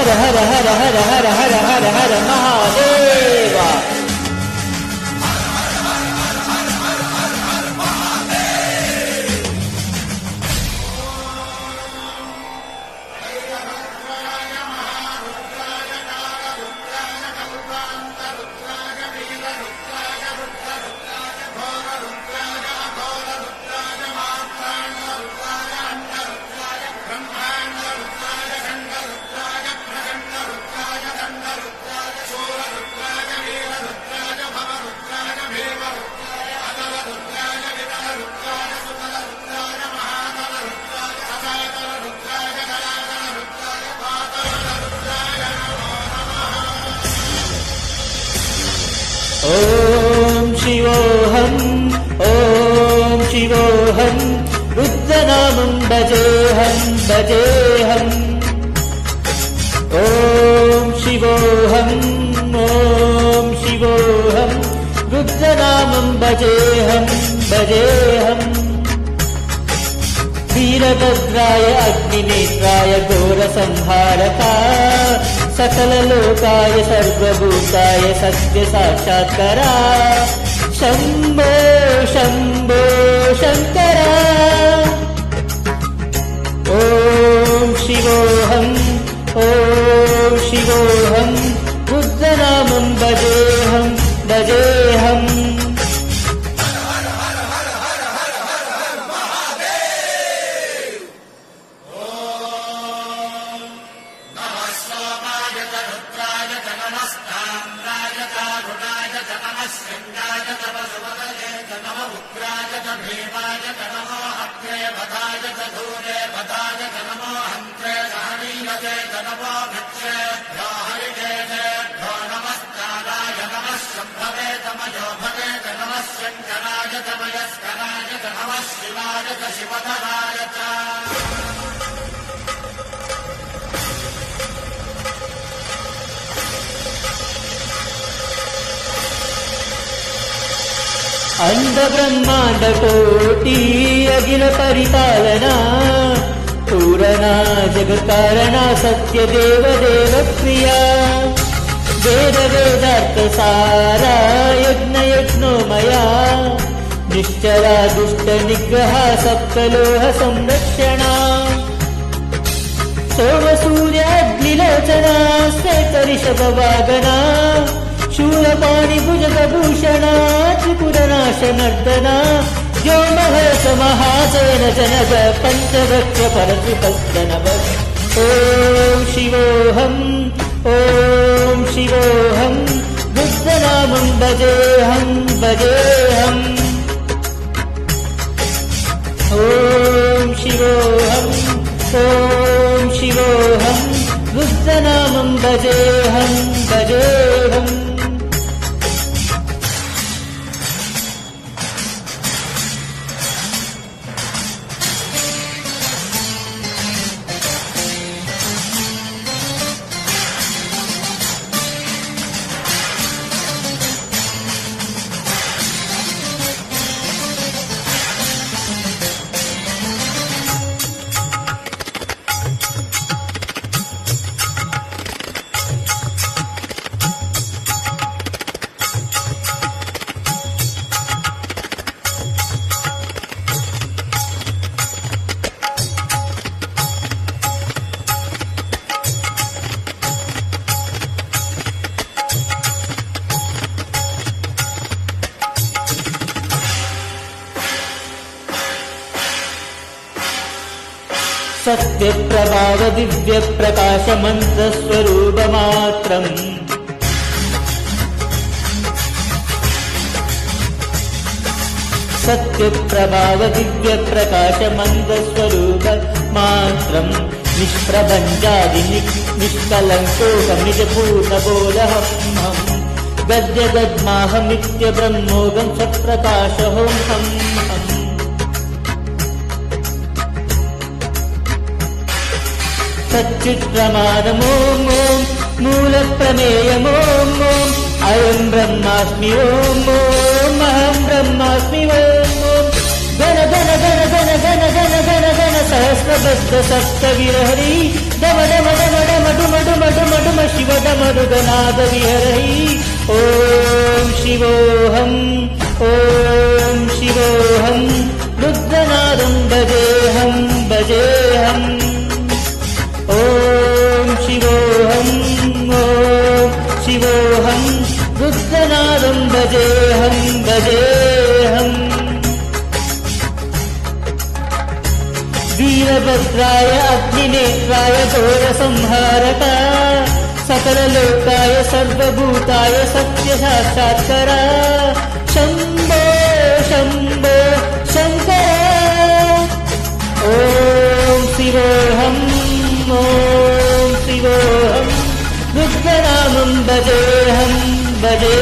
హర హర హర హర హర హర హర హర మహాదేవ. ఓం శివోహం ఓం శివోహం రుద్రనామం భజేహం భజేహం. ఓం శివోహం ఓం శివోహం రుద్రనామం భజేహం భజేహం. వీరభద్రాయ అగ్నినేత్రాయ ఘోరసంహారక సకలలోకాయ సర్వభూతాయ సత్య సాక్షాత్కరా శంభో శంభో శంకర. ఓం శివోహం ఓం శివోహం రుద్రనామం భజేహం భజేహం. అండ బ్రహ్మాండ కోటి అఖిల పరిపాలన పూరణ జగత్కారణ సత్య దేవ దేవ ప్రియ వేద వేదార్థ సారా యజ్ఞ యజ్ఞోమయా నిశ్చల దుష్ట నిగ్రహ సప్తలోహ సంరక్షణ సోమ సూర్యాగ్నిలోచన శ్వేతరిషభ వాగన శూలపాణి భుజగభూషణ త్రిపురనాశనర్దన వ్యోమహర్ష మహాసేన జనగ పంచవక్ర పరత్రిపస్తనవ. ఓం శివోహం ఓం శివోహం రుద్రనామం భజేహం భజేహం. ఓం శివోహం ఓం శివోహం రుద్రనామం భజేహం భజేహం. సత్య ప్రభావ దివ్య ప్రకాశ మంత్ర స్వరూప మాత్రం సత్య ప్రభావ దివ్య ప్రకాశ మంత్ర స్వరూప మాత్రం నిష్ప్రబంజాది నిష్కలంకోకం నిజపూర్ణ బోధహం గద్య గద్మాహమిత్య బ్రహ్మోగం సత్ప్రకాశహోం హం హం. సచ్చిత్రమానమోం ఓం మూల ప్రమేయమోం ఓం అయం బ్రహ్మాస్మి ఓం ఓం అహం బ్రహ్మాస్మి ఓం ఓం గణ గణ గణ గణ గణ గణ గణ గణ सहस्रबद्ध सप्तविरहरि डम डम डम डम डुम डुम डुम डुम शिव डमरुगनाद विहरहि ॐ शिवोऽहम् ॐ शिवोऽहम् रुद्रनादं भजेऽहं भजेऽहम् ॐ शिवोऽहम् ॐ शिवोऽहम् रुद्रनादं भजेऽहं भजेऽहम् वीरभद्राय अग्निनेत्राय घोरसंहारक सकललोकाय सर्वभूताय सत्यसाक्षात्करा शम्भो शम्भो शङ्कर ॐ शिवोऽहम् ॐ शिवोऽहम् रुद्रनामं भजेऽहं भजे